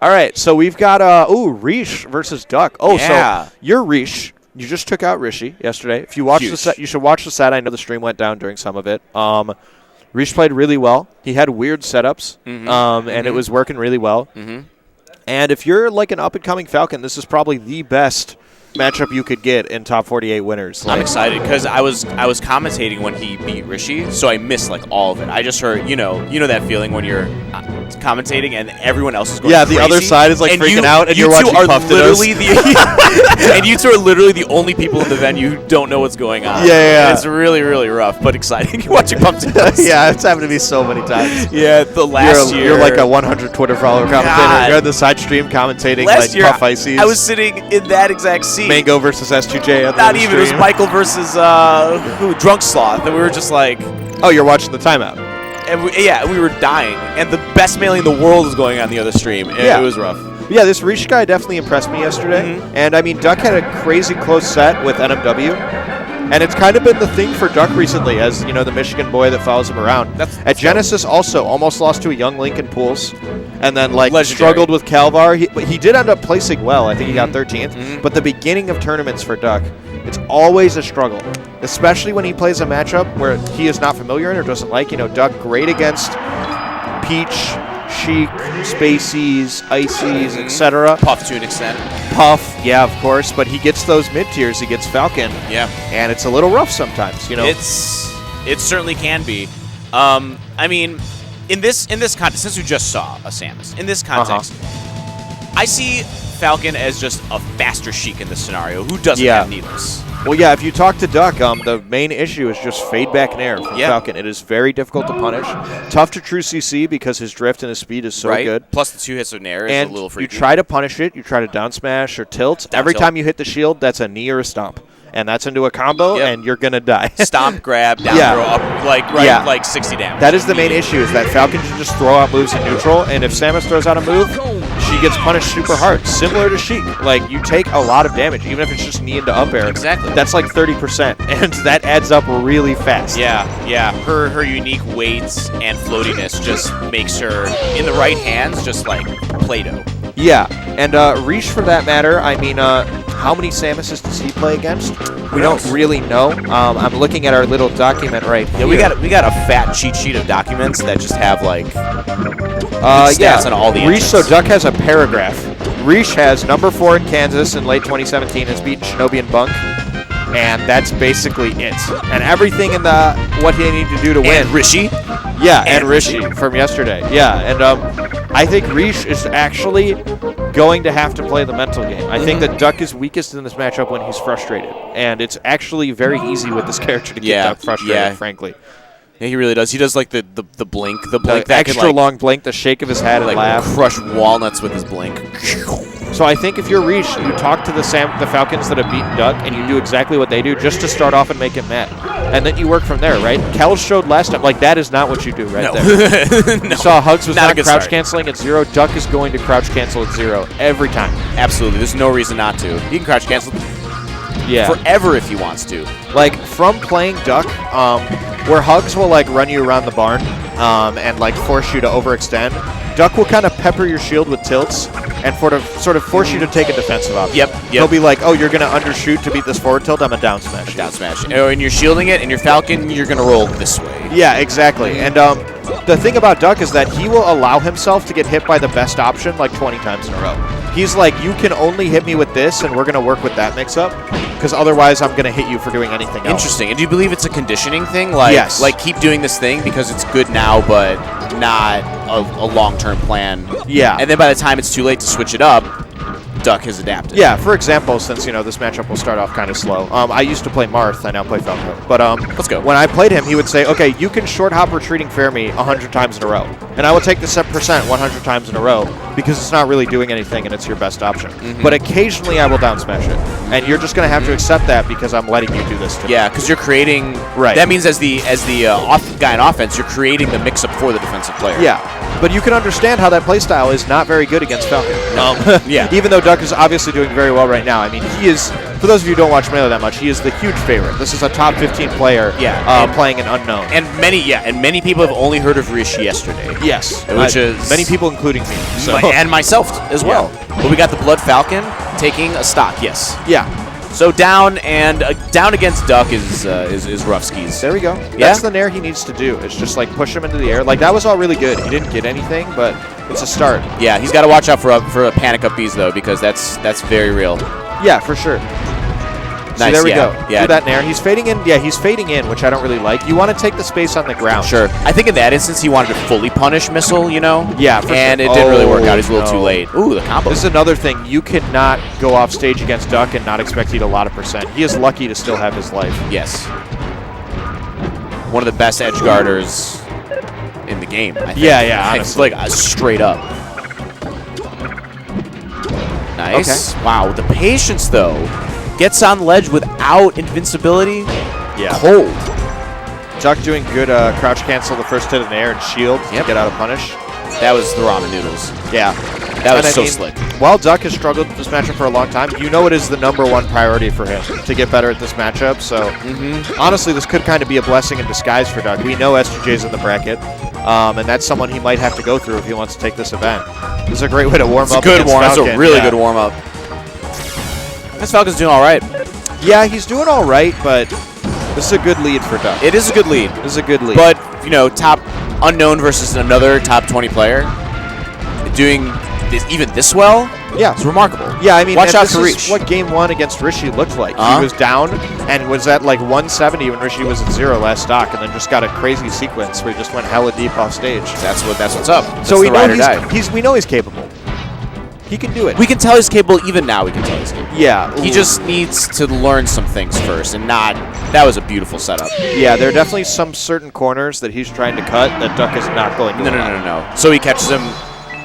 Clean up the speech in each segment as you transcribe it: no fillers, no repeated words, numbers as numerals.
All right, so we've got Reesch versus Duck. Oh, yeah. So you're Reesch. You just took out Rishi yesterday. If you watch the set, you should watch the set. I know the stream went down during some of it. Reesch played really well. He had weird setups, and it was working really well. And if you're like an up-and-coming Falcon, this is probably the best matchup you could get in top 48 winners. I'm excited because I was commentating when he beat Rishi, so I missed like all of it. I just heard you know that feeling when you're commentating and everyone else is going crazy. The other side is like and freaking out, and you're watching Puff literally and you two are literally the only people in the venue who don't know what's going on. Yeah. It's really, really rough, but exciting. Watching Puff Yeah, it's happened to me so many times. Yeah, the last year. You're like a 100 Twitter follower commentator. You're on the side stream commentating last year, Puff Ices. I was sitting in that exact seat. Mango versus S2J. Not even. It was Michael versus Drunk Sloth, and we were just like... Oh, you're watching the timeout. And we were dying, and the best melee in the world was going on the other stream. It was rough. Yeah, this Reesch guy definitely impressed me yesterday. And, I mean, Duck had a crazy close set with NMW. And it's kind of been the thing for Duck recently, as, you know, the Michigan boy that follows him around. At Genesis also, almost lost to a young Lincoln Pools. And then, like, struggled with Calvar. He did end up placing well. I think he got 13th. But the beginning of tournaments for Duck, it's always a struggle. Especially when he plays a matchup where he is not familiar in or doesn't like. You know, Duck great against Peach, Sheik, Spaceys, Ices, etc. Puff to an extent. Puff, yeah, of course, but he gets those mid-tiers. He gets Falcon. Yeah. And it's a little rough sometimes, you know. It certainly can be. I mean, in this context, since we just saw a Samus, in this context, I see Falcon as just a faster Sheik in this scenario who doesn't have needles. Well, yeah, if you talk to Duck, the main issue is just fade back and air from Falcon. It is very difficult to punish. Tough to true CC because his drift and his speed is so good. Plus the 2 hits of nair is a little freaky. You try to punish it. You try to down smash or tilt. Every time you hit the shield, that's a knee or a stomp. And that's into a combo, and you're going to die. Stomp, grab, down throw, up, like 60 damage. That is the main issue, is that Falcon should just throw out moves in neutral, and if Samus throws out a move, she gets punished super hard, similar to Sheik. Like, you take a lot of damage, even if it's just knee into up air. Exactly. That's like 30%, and that adds up really fast. Yeah. Her unique weights and floatiness just makes her, in the right hands, just like Play-Doh. Yeah, and Reesch, for that matter, I mean, how many Samuses does he play against? We don't really know. I'm looking at our little document right here. Yeah, we got a fat cheat sheet of documents that just have like stats on all the Reesch, engines. so Duck has a paragraph. Reesch has number 4 in Kansas in late 2017, has beaten Shinobi and Bunk, and that's basically it. And everything in the what they need to do to win. And Rishi. Yeah, and Rishi from yesterday. Yeah, and I think Reesch is actually going to have to play the mental game. I think that Duck is weakest in this matchup when he's frustrated, and it's actually very easy with this character to get Duck frustrated, frankly. Yeah, he really does. He does like the blink, the that extra can, long blink, the shake of his head, and laugh. Crush walnuts with his blink. So I think if you're Reesch, you talk to the Falcons that have beaten Duck, and you do exactly what they do just to start off and make him mad. And then you work from there, right? Kel showed last time, like, that is not what you do there. No. You saw Hugs was not crouch start. canceling at 0. Duck is going to crouch cancel at 0 every time. Absolutely. There's no reason not to. He can crouch cancel forever if he wants to. Like, from playing Duck, where Hugs will, like, run you around the barn and, like, force you to overextend, Duck will kind of pepper your shield with tilts and sort of force you to take a defensive option. Yep. He'll be like, oh, you're going to undershoot to beat this forward tilt? I'm a down smash. Down smash. And you're shielding it, and your Falcon, you're going to roll this way. Yeah, exactly. And the thing about Duck is that he will allow himself to get hit by the best option like 20 times in a row. He's like, you can only hit me with this, and we're going to work with that mix-up, because otherwise I'm going to hit you for doing anything else. Interesting. And do you believe it's a conditioning thing? Like, yes. Like, keep doing this thing because it's good now, but not a long-term plan. Yeah. And then by the time it's too late to switch it up, Duck has adapted. Yeah, for example, since, you know, this matchup will start off kind of slow. I used to play Marth, I now play Falco. But let's go. When I played him, he would say, okay, you can short hop retreating fair me 100 times in a row. And I will take the set percent 100 times in a row because it's not really doing anything and it's your best option. But occasionally I will down smash it. And you're just going to have to accept that because I'm letting you do this to me. Yeah, because you're creating... Right. That means as the guy in offense, you're creating the mix-up for the defensive player. Yeah. But you can understand how that playstyle is not very good against Falcon. Yeah. Even though Duck is obviously doing very well right now. I mean, he is for those of you who don't watch Melee that much, he is the huge favorite. This is a top 15 player playing an unknown. And many people have only heard of Reesch yesterday. Yes. Which is... Many people, including me. So. And myself as well. But we got the Blood Falcon taking a stock, yes. Yeah. So down against Duck is rough skis. There we go. Yeah? That's the nair he needs to do. It's just like push him into the air. Like that was all really good. He didn't get anything, but it's a start. Yeah, he's got to watch out for a panic up Bs though, because that's very real. Yeah, for sure. Nice, so there we go. Yeah. Do that nair. He's fading in. Yeah, he's fading in, which I don't really like. You want to take the space on the ground. Sure. I think in that instance he wanted to fully punish Missile, you know? Yeah, for and sure. it didn't really work out. He's a little too late. Ooh, the combo. This is another thing. You cannot go off stage against Duck and not expect to eat a lot of percent. He is lucky to still have his life. Yes. One of the best edge guarders in the game, I think. Yeah, honestly. It's like straight up. Nice. Okay. Wow, the patience, though. Gets on ledge without invincibility. Yeah. Cold. Duck doing good crouch cancel the first hit in the air and shield to get out of punish. That was the ramen noodles. Yeah. That was so slick. While Duck has struggled with this matchup for a long time, you know it is the #1 priority for him to get better at this matchup. So, honestly, this could kind of be a blessing in disguise for Duck. We know SGJ's in the bracket, and that's someone he might have to go through if he wants to take this event. This is a great way to warm up. That's a really good warm-up. This Falcon's doing all right. Yeah, he's doing all right, but this is a good lead for Duck. It is a good lead. This is a good lead. But, you know, top unknown versus another top 20 player doing even this well, it's remarkable. Yeah, I mean, watch out this for is Reesch. what Game 1 against Rishi looked like. He was down and was at like 170 when Rishi was at 0 last stock, and then just got a crazy sequence where he just went hella deep off stage. That's what's up. That's so we know we know he's capable. He can do it. We can tell he's capable even now. We can tell he's capable. Yeah. He just needs to learn some things first, and not. That was a beautiful setup. Yeah, there are definitely some certain corners that he's trying to cut that Duck is not going to. No. So he catches him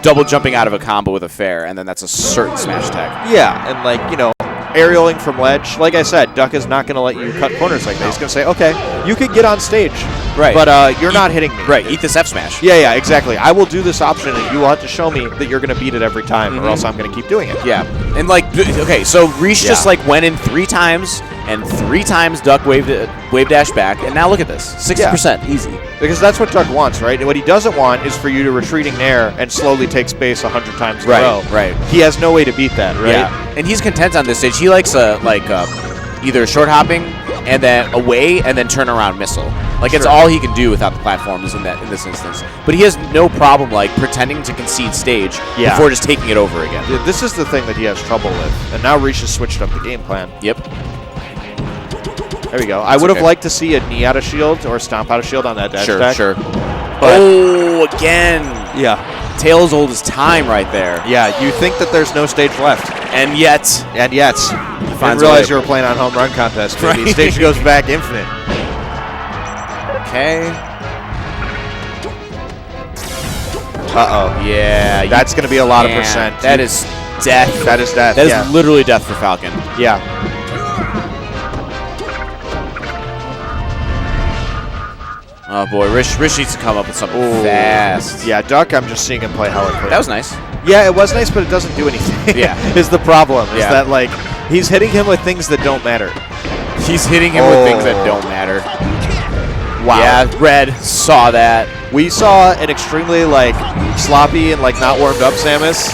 double jumping out of a combo with a fair, and then that's a certain smash tag. Yeah, and like, you know, aerialing from ledge. Like I said, Duck is not going to let you cut corners like that. He's going to say, okay, you can get on stage, but you're not hitting me. Right, eat this F smash. Yeah, exactly. I will do this option, and you will have to show me that you're going to beat it every time, or else I'm going to keep doing it. Yeah, and like, okay, so Reesch just like went in 3 times, and 3 times Duck wave dash back, and now look at this, 60% easy. Because that's what Duck wants, right? And what he doesn't want is for you to retreating nair and slowly take space 100 times in a row. Right. He has no way to beat that, right? Yeah, and he's content on this stage. He likes either short hopping and then away and then turn around missile. Like it's all he can do without the platforms in this instance. But he has no problem like pretending to concede stage before just taking it over again. Yeah, this is the thing that he has trouble with, and now Reesch has switched up the game plan. Yep. There we go. I would have liked to see a knee out of shield or a stomp out of shield on that dash attack. Sure. But again. Yeah. Tail as old as time right there. Yeah, you think that there's no stage left. And yet. You didn't realize you were playing on home run contest, baby. Right. Stage goes back infinite. Okay. Uh-oh. Yeah. That's going to be a lot of percent. That is death. That is death. That is literally death for Falcon. Yeah. Oh boy, Reesch needs to come up with something fast. Yeah, Duck, I'm just seeing him play hella quick. That was nice. Yeah, it was nice, but it doesn't do anything. Yeah. Is the problem. Is that, like, he's hitting him with things that don't matter. He's hitting him with things that don't matter. Wow. Yeah, Red saw that. We saw an extremely, like, sloppy and, like, not warmed up Samus.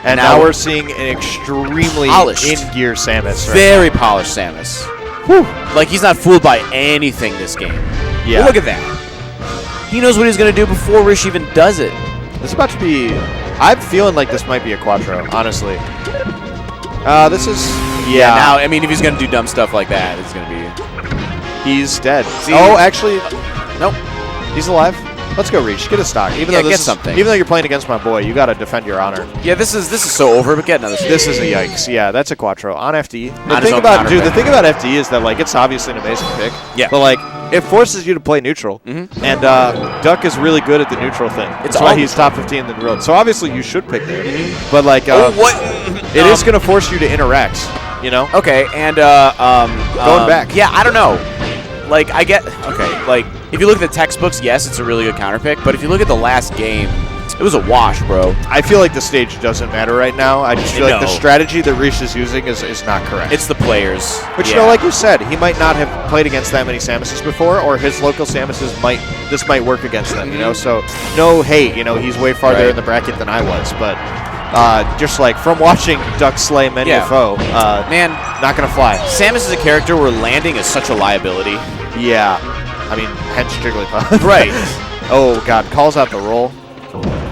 And now we're seeing an extremely polished, in-gear Samus. Right Very polished Samus. Whew. Like, he's not fooled by anything this game. Yeah. But look at that. He knows what he's going to do before Reesch even does it. This is about to be... I'm feeling like this might be a Quattro, honestly. This is... Yeah, now, I mean, if he's going to do dumb stuff like that, it's going to be... He's dead. See, actually... Nope. He's alive. Let's go, Reesch. Get a stock. Even though something. Even though you're playing against my boy, you got to defend your honor. Yeah, this is so over, but get another stock. This is a yikes. Yeah, that's a Quattro on FD. The thing about FD is that, like, it's obviously an amazing pick. Yeah. But, like, it forces you to play neutral. And Duck is really good at the neutral thing. That's why he's top 15 in the world. So obviously you should pick there. But, like, it is going to force you to interact, you know? Okay, and going back. Yeah, I don't know. Like, like, if you look at the textbooks, yes, it's a really good counter pick. But if you look at the last game, It was a wash, bro. I feel like the stage doesn't matter right now. I just feel like the strategy that Reesch is using is not correct. It's the players. Which, you know, like you said, he might not have played against that many Samuses before, or his local Samuses this might work against them, you know? So, no hate, you know, he's way farther in the bracket than I was, but just like from watching Duck slay many a foe, man, not going to fly. Samus is a character where landing is such a liability. Yeah. I mean, hence Jigglypuff. Right. Oh, God. Calls out the roll.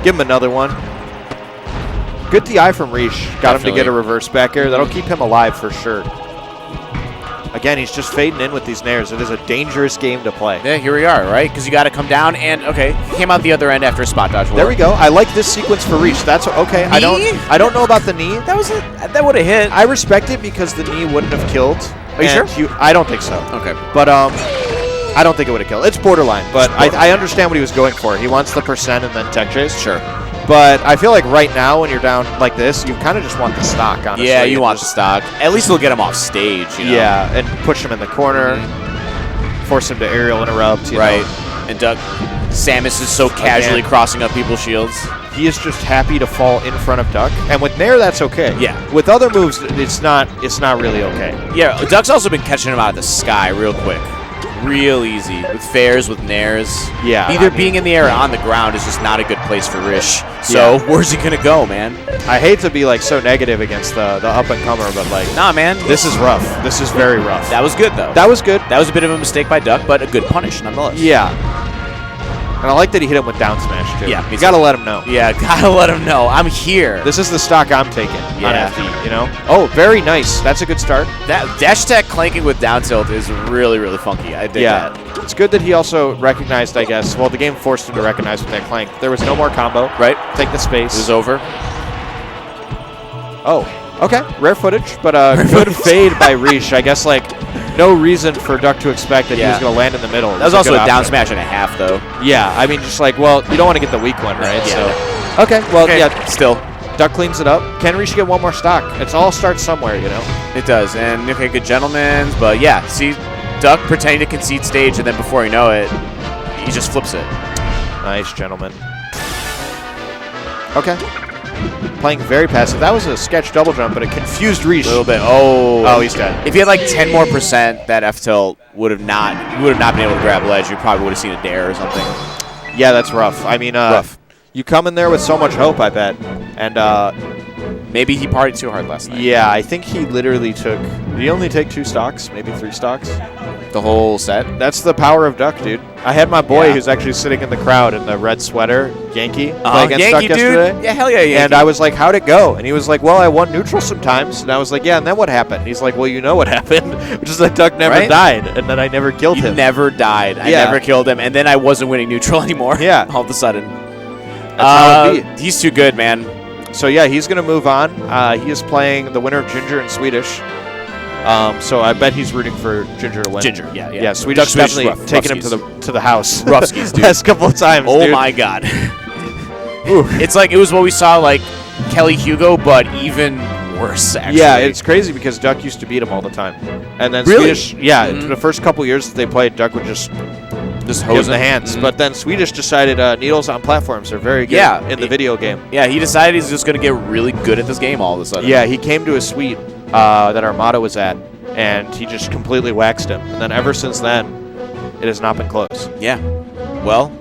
Give him another one. Good DI from Reesch. Got him to get a reverse back air. That'll keep him alive for sure. Again, he's just fading in with these nairs. It is a dangerous game to play. Yeah, here we are, right? Because you got to come down and, okay, came out the other end after a spot dodge. There we go. I like this sequence for Reesch. That's okay. Knee? I don't know about the knee. That would have hit. I respect it because the knee wouldn't have killed. Are you sure? I don't think so. Okay. But I don't think it would have killed. It's borderline, but I understand what he was going for. He wants the percent and then tech chase. Sure. But I feel like right now when you're down like this, you kind of just want the stock, honestly. Yeah, you want the stock. At least it'll get him off stage, you know? Yeah, and push him in the corner, force him to aerial interrupt, you know. And Samus is so casually crossing up people's shields. He is just happy to fall in front of Duck, and with Nair, that's okay. Yeah. With other moves, it's not really okay. Yeah, Duck's also been catching him out of the sky real quick. Real easy. With fairs, with nairs. Yeah. Either being in the air or on the ground is just not a good place for Reesch. So, where's he going to go, man? I hate to be, like, so negative against the up-and-comer, but, like... Nah, man. This is rough. This is very rough. That was good, though. That was good. That was a bit of a mistake by Duck, but a good punish, nonetheless. Yeah. And I like that he hit him with down smash, too. Yeah. You gotta let him know. Yeah, gotta let him know. I'm here. This is the stock I'm taking on FD, you know? Oh, very nice. That's a good start. That dash attack clanking with down tilt is really, really funky. I dig that. It's good that he also recognized, I guess, well, the game forced him to recognize with that clank. There was no more combo. Right. Take the space. It was over. Oh, okay. Rare footage, but good fade by Reesch. I guess, like, no reason for Duck to expect that he was going to land in the middle. That was also a down smash and a half, though. Yeah, I mean, just like, well, you don't want to get the weak one, right? Yeah. So, okay, well, yeah. Still. Duck cleans it up. Can Reesch get one more stock? It's all starts somewhere, you know? It does. And, okay, good gentlemen. But, yeah, see, Duck pretending to concede stage, and then before you know it, he just flips it. Nice, gentlemen. Okay. Playing very passive. That was a sketch double jump, but it confused Reesch. A little bit. Oh, he's dead. If he had like 10 more %, that F tilt would have not been able to grab ledge. You probably would have seen a dare or something. Yeah, that's rough. I mean, you come in there with so much hope, I bet, and maybe he partied too hard last night. Yeah, I think he literally took. Did he only take 2 stocks? Maybe 3 stocks? The whole set? That's the power of Duck, dude. I had my boy who's actually sitting in the crowd in the red sweater, Yankee, play against Yankee, Duck dude. yesterday. Yeah, hell yeah, Yankee. And I was like, how'd it go? And he was like, well, I won neutral sometimes. And I was like, yeah, and then what happened? And he's like, well, you know what happened, which is that Duck never died, and then I never killed him. Never died. I never killed him, and then I wasn't winning neutral anymore. Yeah. All of a sudden. That's how it be. He's too good, man. So, yeah, he's going to move on. He is playing the winner of Ginger in Swedish. So I bet he's rooting for Ginger to win. Ginger, yeah. Yeah, Swedish definitely taking him to the house. Ruffskis, dude. Last couple of times, Oh, my God. It's like, it was what we saw, like, Kelly Hugo, but even worse, actually. Yeah, it's crazy because Duck used to beat him all the time. And then Swedish, the first couple years that they played, Duck would just hose in the hands. But then Swedish decided needles on platforms are very good in the video game. Yeah, he decided he's just going to get really good at this game all of a sudden. Yeah, he came to a suite that Armada was at, and he just completely waxed him. And then ever since then, it has not been close. Yeah. Well,